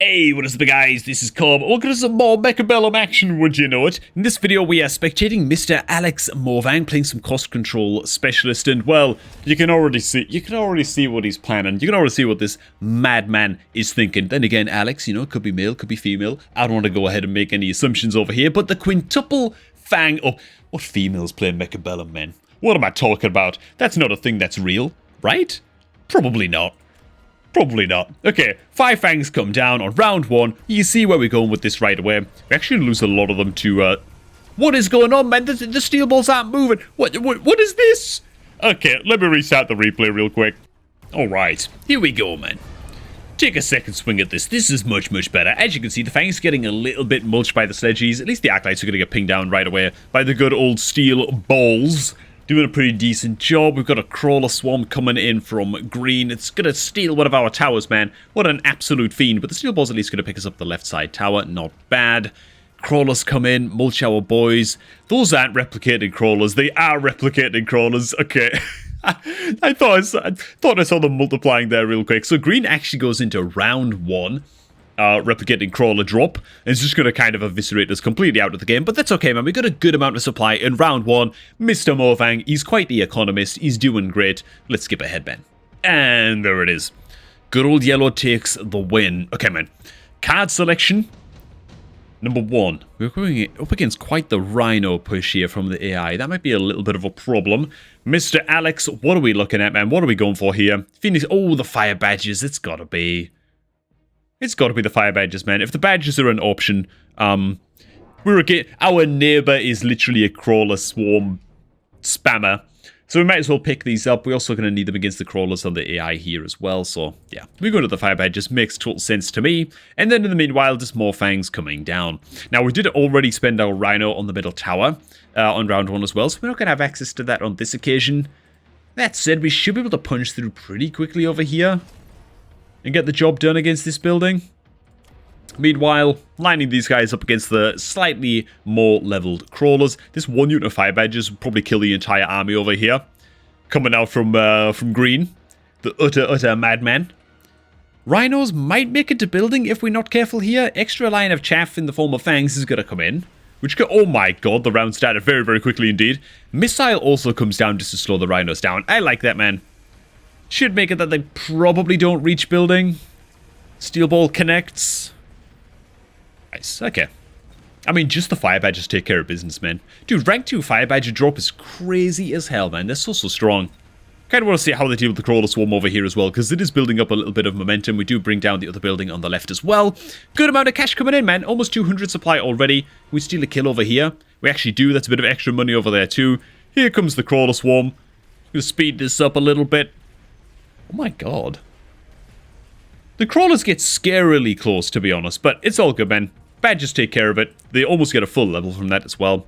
Hey, what is up guys, this is Cobb. Welcome to some more Mechabellum action, would you know it? In this video we are spectating Mr. Alex Morvang playing some cost control specialist, and well, you can already see what he's planning. You can already see what this madman is thinking. Then again, Alex, you know, could be male, could be female. I don't want to go ahead and make any assumptions over here, but the quintuple FANG, oh, what females play Mechabellum, man? What am I talking about? That's not a thing that's real, right? Probably not. Probably not. Okay, 5 fangs come down on round 1. You see where we're going with this right away. We actually lose a lot of them to, what is going on, man? The steel balls aren't moving. What is this? Okay, let me restart the replay real quick. Alright, here we go, man. Take a second swing at this. This is much, much better. As you can see, the fangs getting a little bit mulched by the sledgies. At least the acolytes are going to get pinged down right away by the good old steel balls. Doing a pretty decent job. We've got a crawler swarm coming in from green. It's going to steal one of our towers, man. What an absolute fiend. But the steel ball's at least going to pick us up the left side tower. Not bad. Crawlers come in. Mulch our boys. Those aren't replicating crawlers. They are replicating crawlers. Okay. I thought I saw them multiplying there real quick. So green actually goes into round 1. Replicating crawler drop, and it's just going to kind of eviscerate us completely out of the game, but that's okay, man. We got a good amount of supply in round 1. Mr. Morvang, he's quite the economist. He's doing great. Let's skip ahead, man. And there it is. Good old yellow takes the win. Okay, man. Card selection. Number 1. We're going up against quite the rhino push here from the AI. That might be a little bit of a problem. Mr. Alex, what are we looking at, man? What are we going for here? Phoenix. Oh, the fire badges. It's got to be. It's got to be the fire badges, man. If the badges are an option, our neighbor is literally a crawler swarm spammer. So we might as well pick these up. We're also going to need them against the crawlers on the AI here as well. So, yeah, we go to the fire badges. Makes total sense to me. And then in the meanwhile, just more fangs coming down. Now, we did already spend our rhino on the middle tower on round 1 as well. So we're not going to have access to that on this occasion. That said, we should be able to punch through pretty quickly over here and get the job done against this building. Meanwhile, lining these guys up against the slightly more leveled crawlers. This 1 unit of fire badges would probably kill the entire army over here. Coming out from green. The utter madman. Rhinos might make it to building if we're not careful here. Extra line of chaff in the form of fangs is going to come in. Oh my god, the round started very, very quickly indeed. Missile also comes down just to slow the rhinos down. I like that, man. Should make it that they probably don't reach building. Steel ball connects. Nice, okay. I mean, just the fire badges take care of business, man. Dude, rank 2 fire badger drop is crazy as hell, man. They're so strong. Kind of want to see how they deal with the crawler swarm over here as well, because it is building up a little bit of momentum. We do bring down the other building on the left as well. Good amount of cash coming in, man. Almost 200 supply already. We steal a kill over here. We actually do. That's a bit of extra money over there too. Here comes the crawler swarm. Gonna speed this up a little bit. Oh my god. The crawlers get scarily close, to be honest, but it's all good, man. Badges take care of it. They almost get a full level from that as well.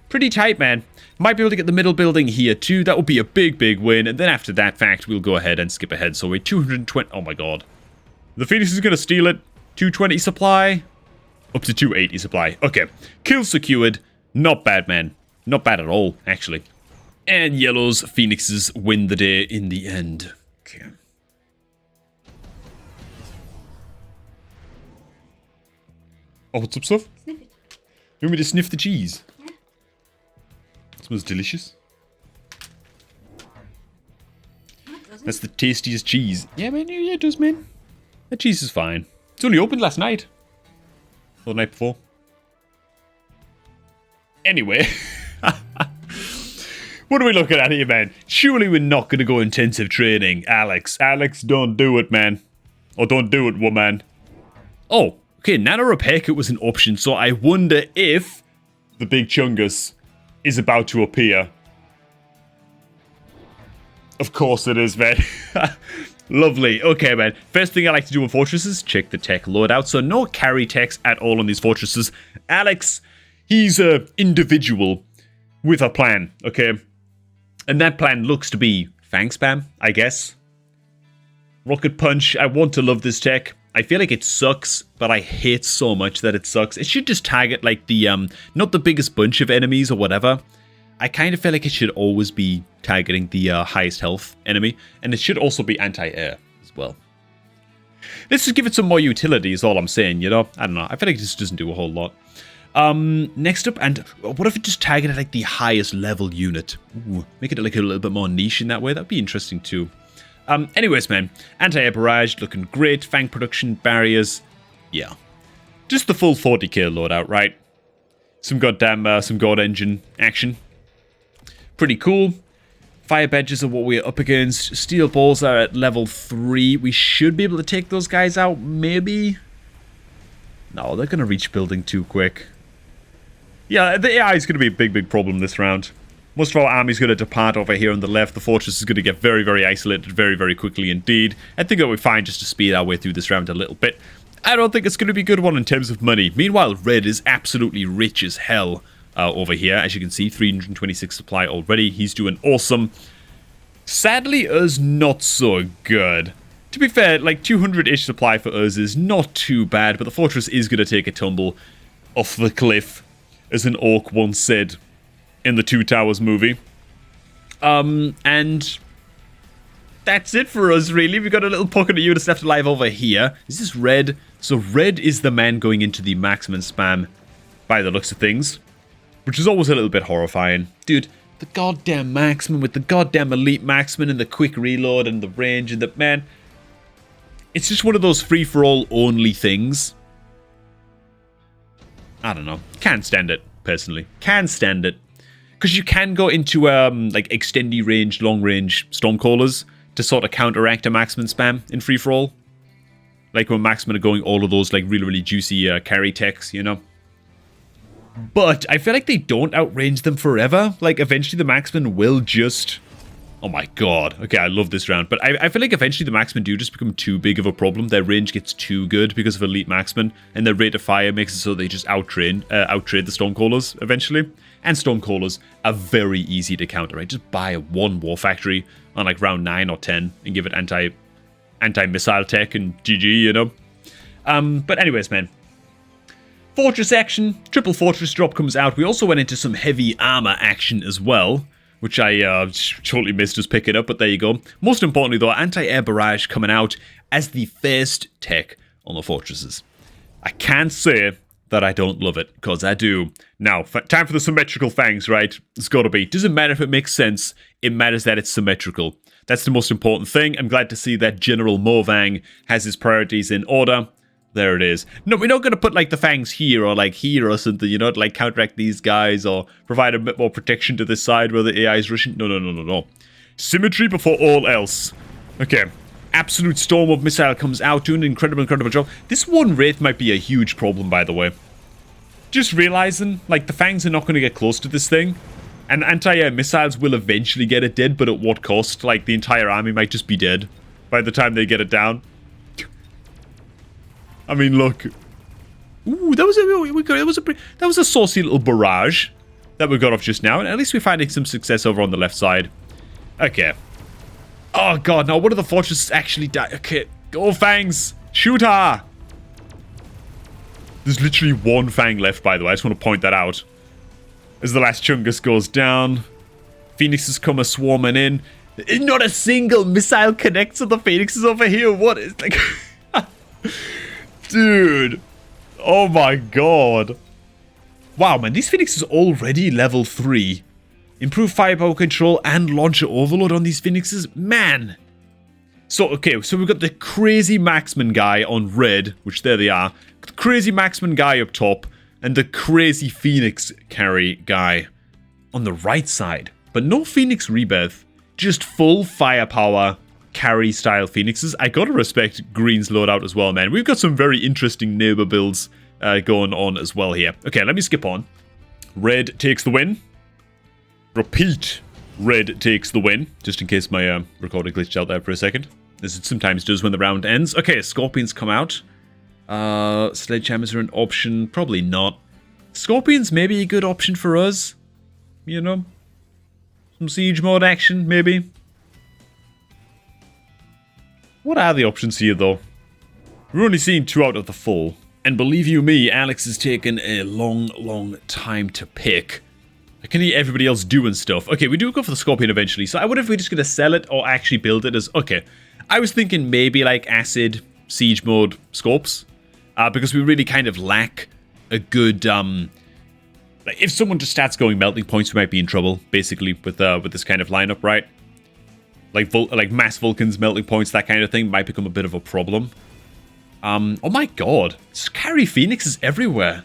Pretty tight, man. Might be able to get the middle building here too. That would be a big, big win. And then after that fact, we'll go ahead and skip ahead. So we're 220. Oh my god. The Phoenix is going to steal it. 220 supply. Up to 280 supply. Okay. Kill secured. Not bad, man. Not bad at all, actually. And yellow's Phoenixes win the day in the end. Okay. Oh, what's up, stuff? Sniff it. You want me to sniff the cheese? Yeah. It smells delicious. Doesn't That's the tastiest cheese. Yeah, man. Yeah, it does, man. That cheese is fine. It's only opened last night. Or the night before. Anyway. What are we looking at here, man? Surely we're not going to go intensive training. Alex, don't do it, man. Or don't do it, woman. Oh, okay, nano repair kit was an option, so I wonder if the big chungus is about to appear. Of course it is, man. Lovely. Okay, man. First thing I like to do in fortresses, check the tech loadout. So no carry techs at all on these fortresses. Alex, he's a individual with a plan, okay? And that plan looks to be fang spam, I guess. Rocket punch. I want to love this tech. I feel like it sucks, but I hate so much that it sucks. It should just target like the, not the biggest bunch of enemies or whatever. I kind of feel like it should always be targeting the highest health enemy. And it should also be anti-air as well. Let's just give it some more utility is all I'm saying, you know? I don't know. I feel like this doesn't do a whole lot. Next up, and what if it just targeted like the highest level unit? Ooh, make it like a little bit more niche in that way. That'd be interesting too. Anyways, man, anti-air barrage looking great. FANG production barriers, yeah, just the full 40k loadout, right? Some goddamn, some god engine action. Pretty cool. Fire badges are what we're up against. Steel balls are at level 3. We should be able to take those guys out, maybe. No, they're gonna reach building too quick. Yeah, the AI is going to be a big problem this round. Most of our army is going to depart over here on the left. The fortress is going to get very isolated very quickly indeed. I think that we're fine just to speed our way through this round a little bit. I don't think it's going to be a good one in terms of money. Meanwhile, red is absolutely rich as hell over here. As you can see, 326 supply already. He's doing awesome. Sadly, us not so good. To be fair, like 200-ish supply for us is not too bad, but the fortress is going to take a tumble off the cliff, as an orc once said in the Two Towers movie. And that's it for us, really. We've got a little pocket of units left alive over here. Is this red? So red is the man going into the marksman spam by the looks of things, which is always a little bit horrifying. Dude, the goddamn marksman with the goddamn elite marksman and the quick reload and the range and the... Man, it's just one of those free-for-all only things. I don't know. Can't stand it, personally. Can't stand it. Because you can go into, like, extended range, long-range Stormcallers to sort of counteract a marksman spam in free-for-all. Like when marksmen are going all of those, like, really juicy carry techs, you know? But I feel like they don't outrange them forever. Like, eventually the marksmen will just... Oh my god. Okay, I love this round. But I feel like eventually the marksmen do just become too big of a problem. Their range gets too good because of elite marksmen. And their rate of fire makes it so they just outtrade the Stormcallers eventually. And Stormcallers are very easy to counter, right? Just buy one War Factory on like round 9 or 10 and give it anti-missile tech and GG, you know? But anyways, man. Fortress action. Triple Fortress drop comes out. We also went into some heavy armor action as well, which I totally missed us picking up, but there you go. Most importantly, though, anti-air barrage coming out as the first tech on the fortresses. I can't say that I don't love it, because I do. Now, time for the symmetrical fangs, right? It's got to be. Doesn't matter if it makes sense, it matters that it's symmetrical. That's the most important thing. I'm glad to see that General Movang has his priorities in order. There it is. No, we're not going to put, like, the fangs here or, like, here or something, you know, to, like, counteract these guys or provide a bit more protection to this side where the AI is rushing. No. Symmetry before all else. Okay. Absolute storm of missile comes out, doing an incredible job. This one wraith might be a huge problem, by the way. Just realizing, like, the fangs are not going to get close to this thing. And anti-air missiles will eventually get it dead, but at what cost? Like, the entire army might just be dead by the time they get it down. I mean, look. Ooh, that was a saucy little barrage that we got off just now, and at least we're finding some success over on the left side. Okay. Oh god, now one of the fortresses actually died. Okay, go fangs, shoot her. There's literally one fang left, by the way. I just want to point that out. As the last chungus goes down, phoenixes come a swarming in. Not a single missile connects to the phoenixes over here. What is like? Dude. Oh my god. Wow, man. These Phoenixes are already level 3. Improved firepower control and launcher overload on these Phoenixes. Man. So, okay. So we've got the crazy marksman guy on red, which there they are. The crazy marksman guy up top. And the crazy Phoenix carry guy on the right side. But no Phoenix rebirth. Just full firepower carry style Phoenixes. I gotta respect Green's loadout as well, man. We've got some very interesting neighbor builds going on as well here. Okay, let me skip on. Red takes the win. Repeat. Red takes the win. Just in case my recorder glitched out there for a second. As it sometimes does when the round ends. Okay, Scorpions come out. Sledgehammers are an option. Probably not. Scorpions may be a good option for us. You know? Some siege mode action, maybe. What are the options here, though? We're only seeing 2 out of the 4. And believe you me, Alex has taken a long time to pick. I can hear everybody else doing stuff. Okay, we do go for the Scorpion eventually. So I wonder if we're just going to sell it or actually build it as... Okay. I was thinking maybe like Acid, siege mode scopes. Because we really kind of lack a good... if someone just starts going melting points, we might be in trouble, basically, with this kind of lineup, right? Like mass Vulcans, melting points, that kind of thing might become a bit of a problem. Oh my god. Carry Phoenixes everywhere.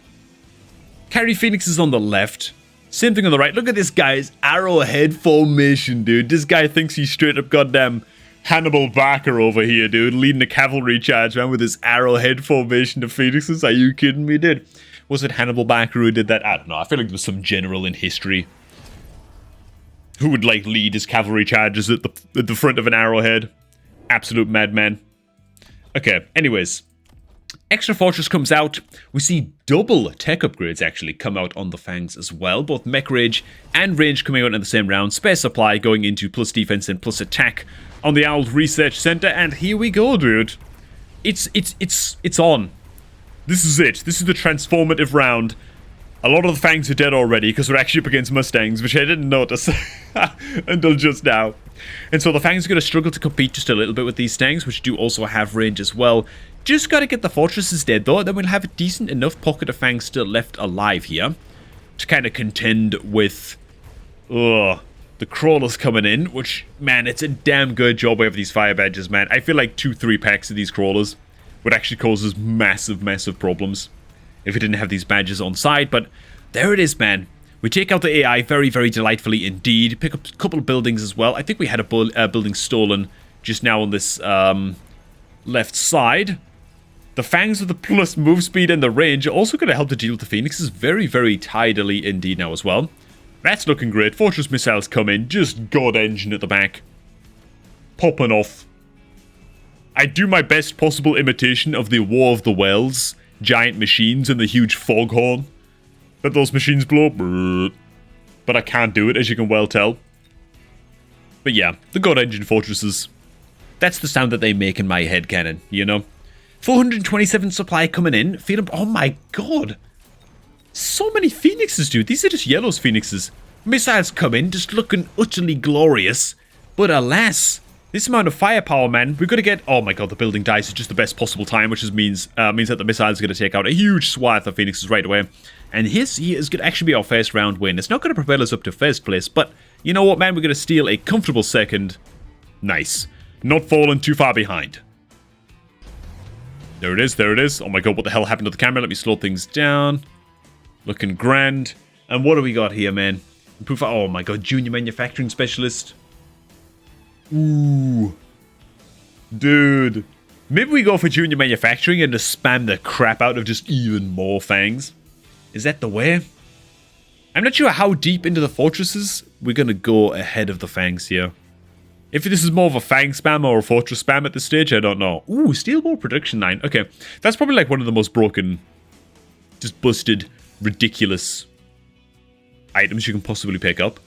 Carry Phoenixes on the left. Same thing on the right. Look at this guy's arrowhead formation, dude. This guy thinks he's straight up goddamn Hannibal Barker over here, dude. Leading a cavalry charge, man, with his arrowhead formation of Phoenixes. Are you kidding me, dude? Was it Hannibal Barker who did that? I don't know. I feel like there was some general in history who would, like, lead his cavalry charges at the front of an arrowhead. Absolute madman. Okay, anyways. Extra Fortress comes out. We see double tech upgrades actually come out on the Fangs as well. Both Mech Rage and Range coming out in the same round. Space Supply going into plus defense and plus attack on the Owl Research Center. And here we go, dude. It's on. This is it. This is the transformative round. A lot of the Fangs are dead already because we're actually up against Mustangs, which I didn't notice until just now. And so the Fangs are going to struggle to compete just a little bit with these Stangs, which do also have range as well. Just got to get the fortresses dead, though, and then we'll have a decent enough pocket of Fangs still left alive here to kind of contend with the crawlers coming in, which, man, it's a damn good job we have these fire badges, man. I feel like 2-3 packs of these crawlers would actually cause us massive, massive problems if we didn't have these badges on side, but there it is, man. We take out the AI very, very delightfully indeed. Pick up a couple of buildings as well. I think we had a building stolen just now on this left side. The Fangs with the plus move speed and the range are also going to help to deal with the Phoenixes very, very tidily indeed now as well. That's looking great. Fortress missiles come in. Just God engine at the back. Popping off. I do my best possible imitation of the War of the Worlds giant machines and the huge foghorn that those machines blow. But I can't do it, as you can well tell. But yeah, the God Engine Fortresses. That's the sound that they make in my head cannon, you know? 427 supply coming in. Feeling... Oh my god. So many Phoenixes, dude. These are just Yellow's Phoenixes. Missiles come in, just looking utterly glorious. But alas, this amount of firepower, man. We're going to get... Oh my god, the building dies at just the best possible time, which means that the missiles are going to take out a huge swath of Phoenixes right away. And his is going to actually be our first round win. It's not going to propel us up to first place, but you know what, man? We're going to steal a comfortable second. Nice. Not falling too far behind. There it is, there it is. Oh my god, what the hell happened to the camera? Let me slow things down. Looking grand. And what do we got here, man? Improve... Oh my god, Junior Manufacturing Specialist. Ooh. Dude. Maybe we go for Junior Manufacturing and just spam the crap out of just even more Fangs. Is that the way? I'm not sure how deep into the fortresses we're going to go ahead of the Fangs here. If this is more of a Fang spam or a Fortress spam at this stage, I don't know. Ooh, Steel Ball Production Line. Okay, that's probably like one of the most broken, just busted, ridiculous items you can possibly pick up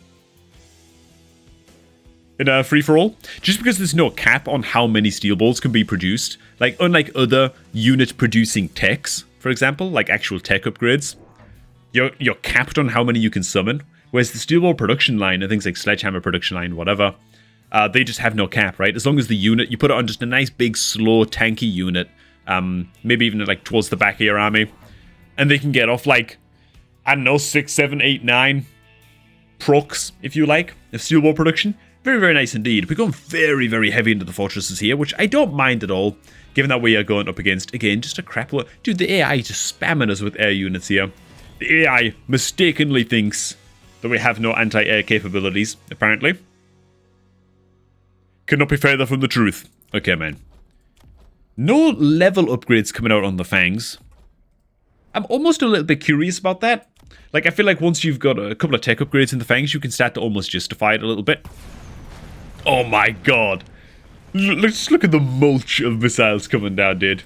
in a free-for-all. Just because there's no cap on how many Steel Balls can be produced. Like, unlike other unit-producing techs, for example, like actual tech upgrades, you're capped on how many you can summon. Whereas the Steel Ball Production Line and things like Sledgehammer Production Line, whatever... they just have no cap, right? As long as the unit, you put it on just a nice, big, slow, tanky unit, maybe even like towards the back of your army, and they can get off like, I don't know, 6, 7, 8, 9 procs, if you like, of Steel Ball production. Very, very nice indeed. We're going very, very heavy into the fortresses here, which I don't mind at all, given that we are going up against, again, just a crap load. Dude, the AI is just spamming us with air units here. The AI mistakenly thinks that we have no anti-air capabilities, apparently. Could not be further from the truth. Okay, man. No level upgrades coming out on the Fangs. I'm almost a little bit curious about that. Like, I feel like once you've got a couple of tech upgrades in the Fangs, you can start to almost justify it a little bit. Oh my god. Let's look at the mulch of missiles coming down, dude.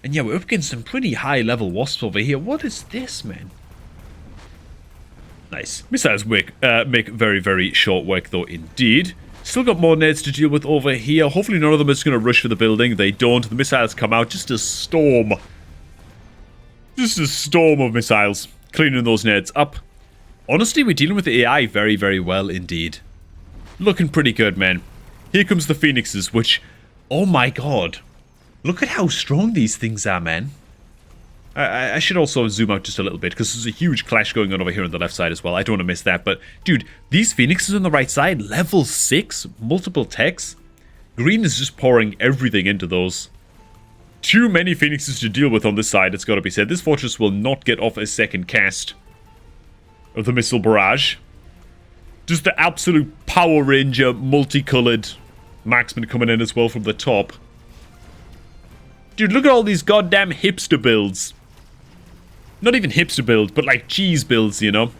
And yeah, we're up against some pretty high-level wasps over here. What is this, man? Nice. Missiles make very, very short work, though, indeed. Still got more nades to deal with over here. Hopefully none of them is going to rush for the building. They don't. The missiles come out. Just a storm. Just a storm of missiles. Cleaning those nades up. Honestly, we're dealing with the AI very, very well indeed. Looking pretty good, man. Here comes the Phoenixes, which... Oh my god. Look at how strong these things are, man. I should also zoom out just a little bit, because there's a huge clash going on over here on the left side as well. I don't want to miss that, but dude, these Phoenixes on the right side, level 6, multiple techs. Green is just pouring everything into those. Too many Phoenixes to deal with on this side, it's got to be said. This fortress will not get off a second cast of the missile barrage. Just the absolute Power Ranger, multicolored marksman coming in as well from the top. Dude, look at all these goddamn hipster builds. Not even hipster builds, but like cheese builds, you know?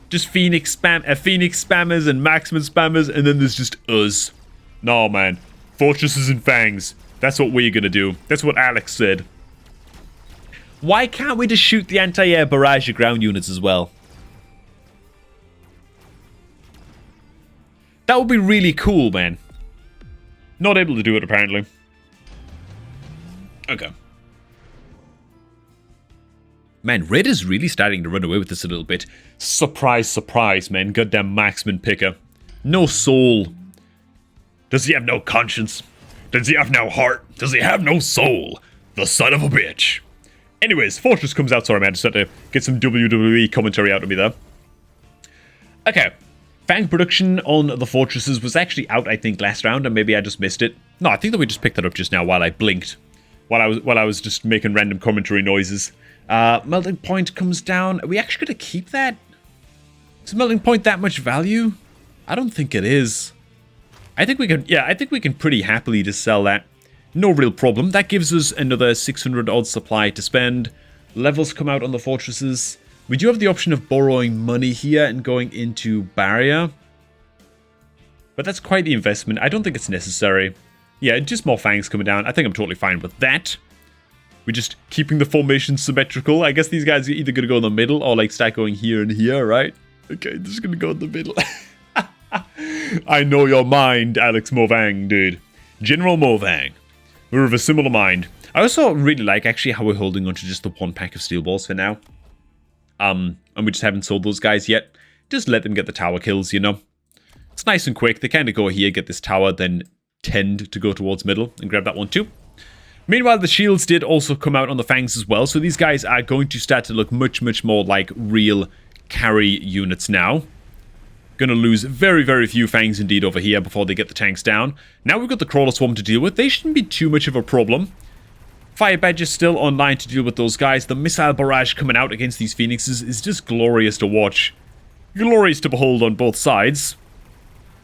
Just Phoenix spammers and marksman spammers, and then there's just us. No, man. Fortresses and fangs. That's what we're gonna do. That's what Alex said. Why can't we just shoot the anti-air barrage of ground units as well? That would be really cool, man. Not able to do it, apparently. Okay. Man, Red is really starting to run away with this a little bit. Surprise, surprise, man. Goddamn marksman picker. No soul. Does he have no conscience? Does he have no heart? Does he have no soul? The son of a bitch. Anyways, Fortress comes out. Sorry, man. Just had to get some WWE commentary out of me there. Okay. Fang production on the Fortresses was actually out, I think, last round, and maybe I just missed it. No, I think that we just picked that up just now while I blinked. While I was just making random commentary noises. Melting point comes down. Are we actually going to keep that? Is melting point that much value? I don't think it is. I think we can, yeah, I think we can pretty happily just sell that. No real problem. That gives us another 600 odd supply to spend. Levels come out on the fortresses. We do have the option of borrowing money here and going into barrier. But that's quite the investment. I don't think it's necessary. Yeah, just more fangs coming down. I think I'm totally fine with that. We're just keeping the formation symmetrical. I guess these guys are either going to go in the middle or like start going here and here, right? Okay, just going to go in the middle. I know your mind, Alex Movang, dude. General Movang. We're of a similar mind. I also really like actually how we're holding on to just the one pack of steel balls for now. And we just haven't sold those guys yet. Just let them get the tower kills, you know. It's nice and quick. They kind of go here, get this tower, then tend to go towards middle and grab that one too. Meanwhile, the shields did also come out on the fangs as well. So these guys are going to start to look much, much more like real carry units now. Going to lose very, very few fangs indeed over here before they get the tanks down. Now we've got the crawler swarm to deal with. They shouldn't be too much of a problem. Fire badge is still online to deal with those guys. The missile barrage coming out against these phoenixes is just glorious to watch. Glorious to behold on both sides.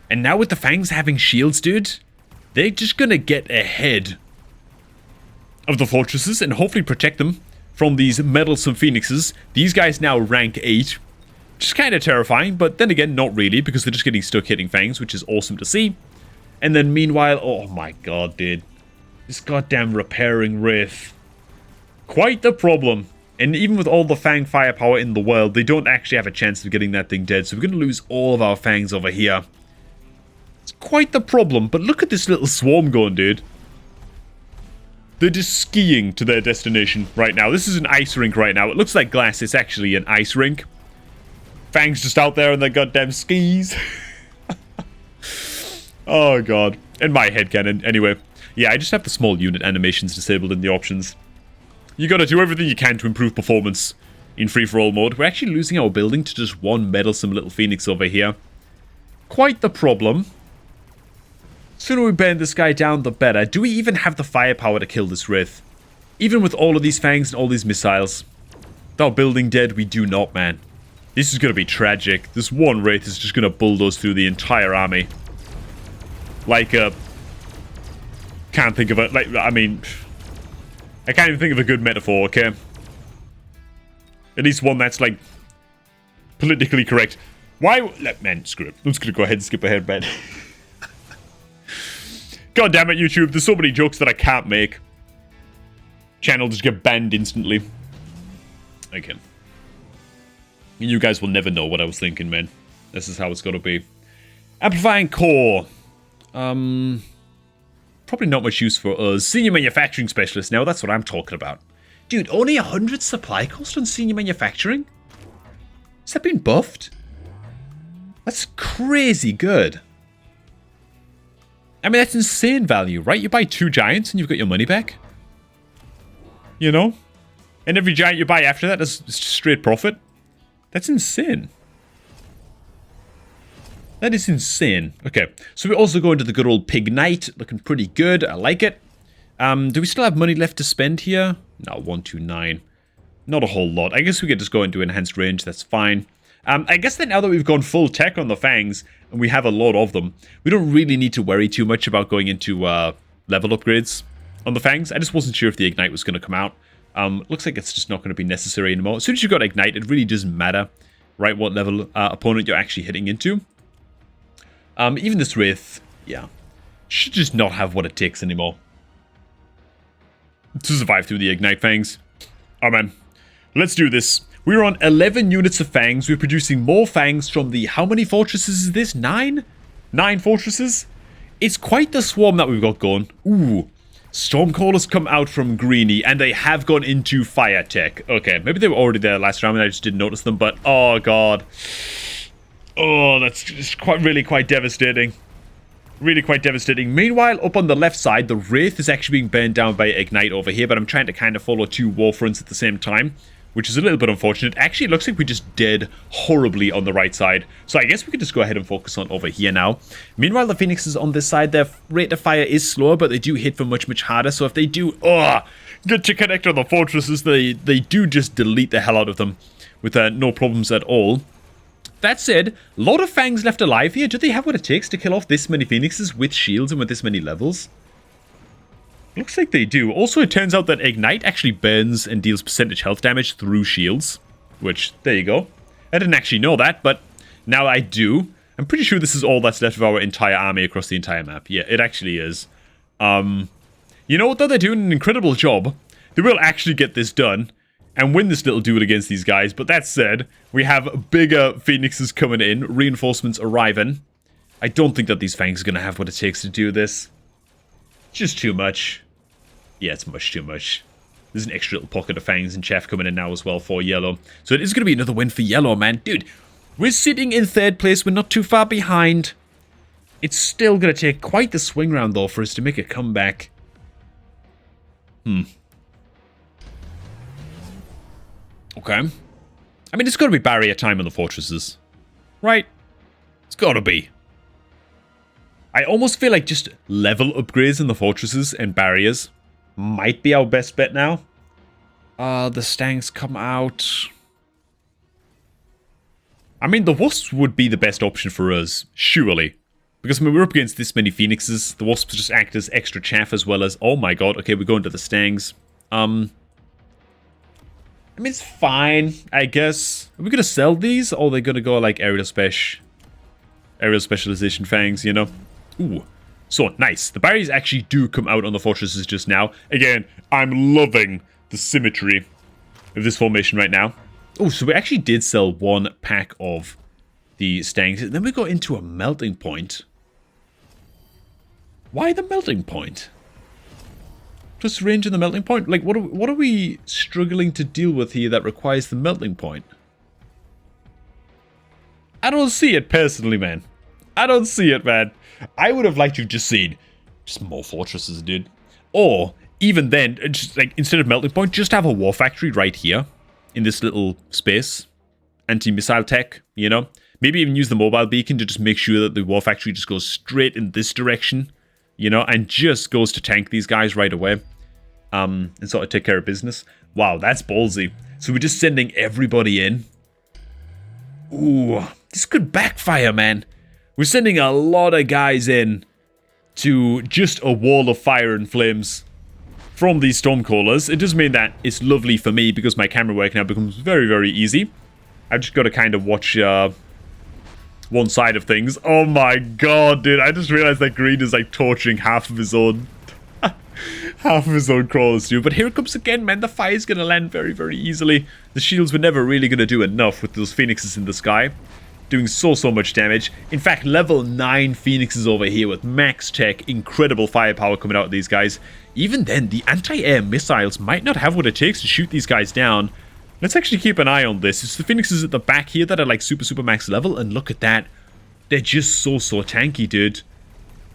And now with the fangs having shields, dude, they're just going to get ahead of the fortresses and hopefully protect them from these meddlesome phoenixes. These guys now rank 8. Which is kind of terrifying, but then again, not really, because they're just getting stuck hitting fangs, which is awesome to see. And then meanwhile, oh my god, dude. This goddamn repairing Wraith. Quite the problem. And even with all the fang firepower in the world, they don't actually have a chance of getting that thing dead, so we're going to lose all of our fangs over here. It's quite the problem, but look at this little swarm going, dude. They're just skiing to their destination right now. This is an ice rink right now. It looks like glass. It's actually an ice rink. Fang's just out there on their goddamn skis. Oh, God. And my headcanon. Anyway. Yeah, I just have the small unit animations disabled in the options. You gotta do everything you can to improve performance in free-for-all mode. We're actually losing our building to just one meddlesome little phoenix over here. Quite the problem. Sooner we burn this guy down, the better. Do we even have the firepower to kill this Wraith? Even with all of these fangs and all these missiles. With our building dead, we do not, man. This is going to be tragic. This one Wraith is just going to bulldoze through the entire army. Like, can't think of it. Like, I mean, I can't even think of a good metaphor, okay? At least one that's, like, politically correct. Why? Man, screw it. I'm just going to go ahead and skip ahead, man. God damn it, YouTube. There's so many jokes that I can't make. Channel just get banned instantly. Okay. You guys will never know what I was thinking, man. This is how it's gotta be. Amplifying core. Probably not much use for us. Senior manufacturing specialist now, that's what I'm talking about. Dude, only 100 supply cost on senior manufacturing? Has that been buffed? That's crazy good. I mean, that's insane value, right? You buy 2 giants and you've got your money back. You know? And every giant you buy after that is straight profit. That's insane. That is insane. Okay, so we also go into the good old Pig Knight. Looking pretty good. I like it. Do we still have money left to spend here? No, 129. Not a whole lot. I guess we could just go into enhanced range. That's fine. I guess that now that we've gone full tech on the Fangs, and we have a lot of them, we don't really need to worry too much about going into level upgrades on the Fangs. I just wasn't sure if the Ignite was going to come out. Looks like it's just not going to be necessary anymore. As soon as you've got Ignite, it really doesn't matter, right, what level opponent you're actually hitting into. Even this Wraith, yeah, should just not have what it takes anymore to survive through the Ignite Fangs. Oh man, let's do this. We're on 11 units of Fangs. We're producing more Fangs from the... How many fortresses is this? 9? 9 fortresses? It's quite the swarm that we've got going. Ooh. Stormcallers come out from Greeny, and they have gone into Fire Tech. Okay, maybe they were already there last round and I just didn't notice them, but... Oh, God. Oh, that's just really quite devastating. Really quite devastating. Meanwhile, up on the left side, the Wraith is actually being burned down by Ignite over here, but I'm trying to kind of follow 2 war fronts at the same time, which is a little bit unfortunate. Actually, it looks like we just did horribly on the right side. So I guess we could just go ahead and focus on over here now. Meanwhile, the Phoenixes on this side, their rate of fire is slower, but they do hit for much, much harder. So if they do, get to connect on the fortresses, they do just delete the hell out of them with no problems at all. That said, a lot of Fangs left alive here. Do they have what it takes to kill off this many Phoenixes with shields and with this many levels? Looks like they do. Also, it turns out that Ignite actually burns and deals percentage health damage through shields. Which, there you go. I didn't actually know that, but now I do. I'm pretty sure this is all that's left of our entire army across the entire map. Yeah, it actually is. You know what, though? They're doing an incredible job. They will actually get this done and win this little duel against these guys. But that said, we have bigger Phoenixes coming in. Reinforcements arriving. I don't think that these Fangs are going to have what it takes to do this. Just too much. Yeah, it's much too much. There's an extra little pocket of Fangs and Chaff coming in now as well for yellow. So it is going to be another win for yellow, man. Dude, we're sitting in 3rd place. We're not too far behind. It's still going to take quite the swing round, though, for us to make a comeback. Okay. I mean, it's got to be barrier time on the fortresses. Right? It's got to be. I almost feel like just level upgrades in the fortresses and barriers might be our best bet now. The Stangs come out. I mean, the Wasps would be the best option for us, surely. Because I mean, we're up against this many Phoenixes. The Wasps just act as extra chaff as well as... Oh my god, okay, we're going to the Stangs. I mean, it's fine, I guess. Are we going to sell these? Or are they going to go like aerial specialization Fangs, you know? Ooh. So, nice. The barriers actually do come out on the fortresses just now. Again, I'm loving the symmetry of this formation right now. Oh, so we actually did sell 1 pack of the Stangs. Then we got into a melting point. Why the melting point? Plus range in the melting point? Like, what are we struggling to deal with here that requires the melting point? I don't see it personally, man. I don't see it, man. I would have liked to have just seen just more fortresses, dude. Or, even then, just like, instead of melting point, just have a war factory right here in this little space. Anti-missile tech, you know? Maybe even use the mobile beacon to just make sure that the war factory just goes straight in this direction, you know, and just goes to tank these guys right away. And sort of take care of business. Wow, that's ballsy. So we're just sending everybody in. Ooh, this could backfire, man. We're sending a lot of guys in to just a wall of fire and flames from these Stormcallers. It does mean that it's lovely for me because my camera work now becomes very, very easy. I've just got to kind of watch one side of things. Oh my god, dude. I just realized that Green is like torturing half of his own crawlers too. But here it comes again, man. The fire's gonna land very, very easily. The shields were never really gonna do enough with those Phoenixes in the sky. Doing so much damage. In fact, level 9 Phoenixes over here with max tech, incredible firepower coming out of these guys. Even then, the anti-air missiles might not have what it takes to shoot these guys down. Let's actually keep an eye on this. It's the Phoenixes at the back here that are like super max level, and look at that. They're just so tanky, dude.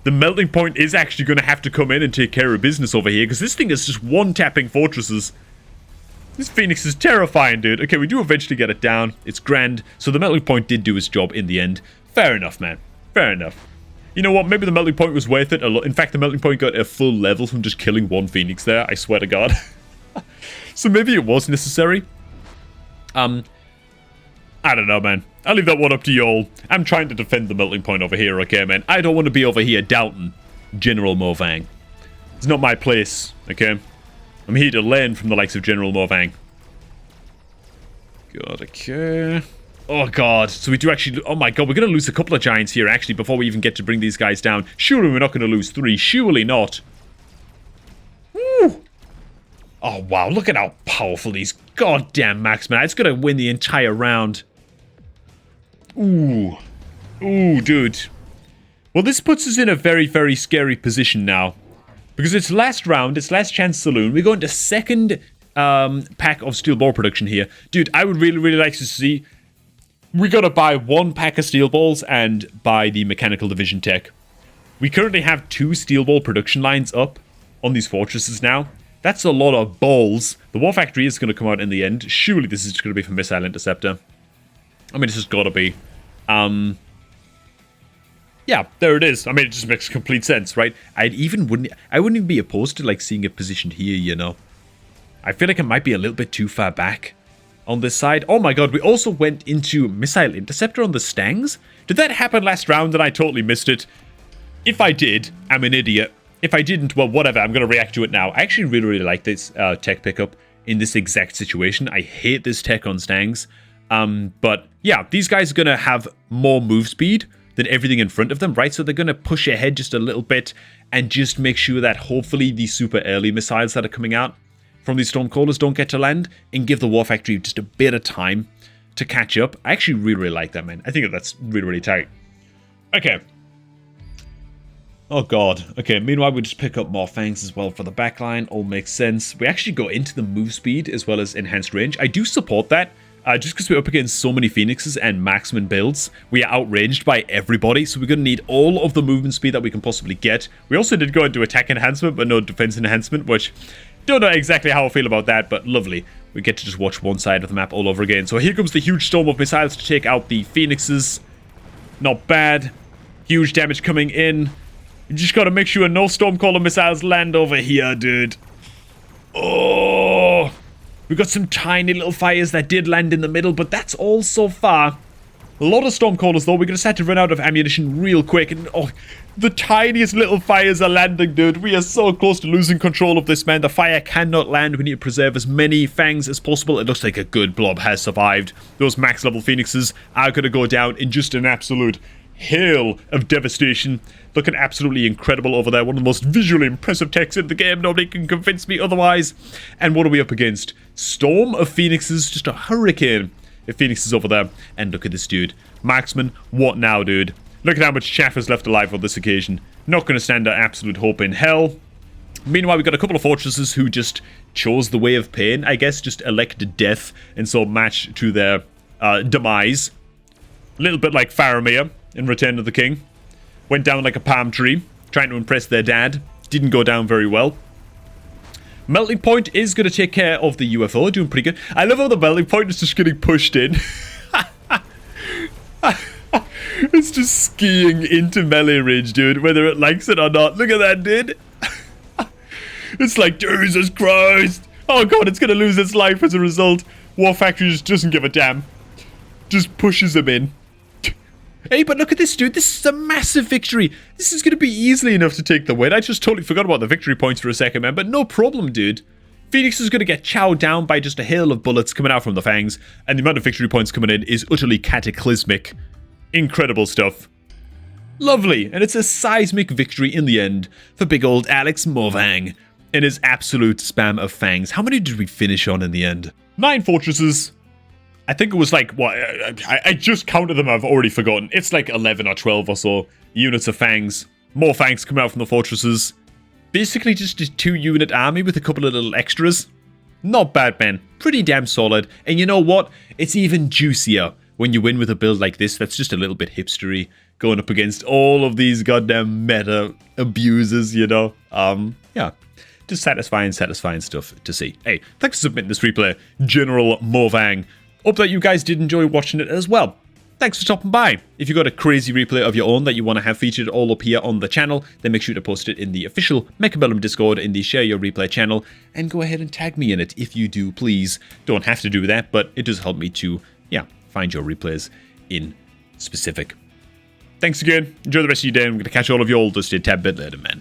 the melting point is actually going to have to come in and take care of business over here, because this thing is just one-tapping fortresses. This Phoenix is terrifying, dude. Okay, we do eventually get it down. It's grand. So the melting point did do its job in the end. Fair enough, man. Fair enough. You know what? Maybe the melting point was worth it a lot. In fact, the melting point got a full level from just killing one Phoenix there. I swear to God. So maybe it was necessary. I don't know, man. I'll leave that one up to y'all. I'm trying to defend the melting point over here, okay, man? I don't want to be over here doubting General Morvang. It's not my place, okay? I'm here to learn from the likes of General Morvang. God, okay. Oh, God. So we do actually... Oh, my God. We're going to lose a couple of giants here, actually, before we even get to bring these guys down. Surely we're not going to lose 3. Surely not. Woo! Oh, wow. Look at how powerful these goddamn marksmen are. It's going to win the entire round. Ooh. Ooh, dude. Well, this puts us in a very, very scary position now. Because it's last round, it's last chance saloon. We go into second pack of steel ball production here. Dude, I would really, really like to see... We gotta buy 1 pack of steel balls and buy the mechanical division tech. We currently have 2 steel ball production lines up on these fortresses now. That's a lot of balls. The war factory is going to come out in the end. Surely this is going to be for missile interceptor. I mean, this has got to be. Yeah, there it is. I mean, it just makes complete sense, right? I wouldn't even be opposed to like seeing it positioned here, you know. I feel like it might be a little bit too far back on this side. Oh my God, we also went into missile interceptor on the Stangs. Did that happen last round and I totally missed it? If I did, I'm an idiot. If I didn't, well, whatever. I'm going to react to it now. I actually really, really like this tech pickup in this exact situation. I hate this tech on Stangs. But yeah, these guys are going to have more move speed than everything in front of them, right? So they're going to push ahead just a little bit and just make sure that hopefully these super early missiles that are coming out from these Stormcallers don't get to land and give the War Factory just a bit of time to catch up. I actually really, really like that, man. I think that's really, really tight. Okay. Oh, God. Okay, meanwhile, we just pick up more fangs as well for the backline. All makes sense. We actually go into the move speed as well as enhanced range. I do support that. Just because we're up against so many Phoenixes and marksman builds, we are outranged by everybody, so we're going to need all of the movement speed that we can possibly get. We also did go into attack enhancement, but no defense enhancement, which don't know exactly how I feel about that, but lovely. We get to just watch one side of the map all over again. So here comes the huge storm of missiles to take out the Phoenixes. Not bad. Huge damage coming in. You just got to make sure no Stormcaller missiles land over here, dude. Oh... We got some tiny little fires that did land in the middle, but that's all so far. A lot of Stormcallers, though. We're going to start to run out of ammunition real quick. And, oh, the tiniest little fires are landing, dude. We are so close to losing control of this, man. The fire cannot land. We need to preserve as many fangs as possible. It looks like a good blob has survived. Those max-level Phoenixes are going to go down in just an absolute hail of devastation. Looking absolutely incredible over there. One of the most visually impressive techs in the game. Nobody can convince me otherwise. And what are we up against? Storm of Phoenixes. Just a hurricane of Phoenixes over there. And look at this dude. Marksman, what now, dude? Look at how much chaff is left alive on this occasion. Not going to stand an absolute hope in hell. Meanwhile, we've got a couple of fortresses who just chose the way of pain. I guess just elected death. And so match to their demise. A little bit like Faramir in Return of the King. Went down like a palm tree, trying to impress their dad. Didn't go down very well. Melting Point is going to take care of the UFO, doing pretty good. I love how the Melting Point is just getting pushed in. It's just skiing into melee range, dude, whether it likes it or not. Look at that, dude. It's like, Jesus Christ. Oh, God, it's going to lose its life as a result. War Factory just doesn't give a damn. Just pushes him in. Hey, but look at this, dude. This is a massive victory. This is going to be easily enough to take the win. I just totally forgot about the victory points for a second, man. But no problem, dude. Phoenix is going to get chowed down by just a hail of bullets coming out from the fangs. And the amount of victory points coming in is utterly cataclysmic. Incredible stuff. Lovely. And it's a seismic victory in the end for big old Alex Morvang and his absolute spam of fangs. How many did we finish on in the end? 9 fortresses. I think it was like, what, I just counted them, I've already forgotten. It's like 11 or 12 or so units of fangs. More fangs coming out from the fortresses. Basically just a 2-unit army with a couple of little extras. Not bad, man. Pretty damn solid. And you know what? It's even juicier when you win with a build like this, that's just a little bit hipstery, going up against all of these goddamn meta abusers, you know? Yeah. Just satisfying stuff to see. Hey, thanks for submitting this replay, General Movang. Hope that you guys did enjoy watching it as well. Thanks for stopping by. If you've got a crazy replay of your own that you want to have featured all up here on the channel, then make sure to post it in the official Mechabellum Discord in the Share Your Replay channel, and go ahead and tag me in it if you do, please. Don't have to do that, but it does help me to, yeah, find your replays in specific. Thanks again. Enjoy the rest of your day. I'm going to catch all of you all just a tad bit later, man.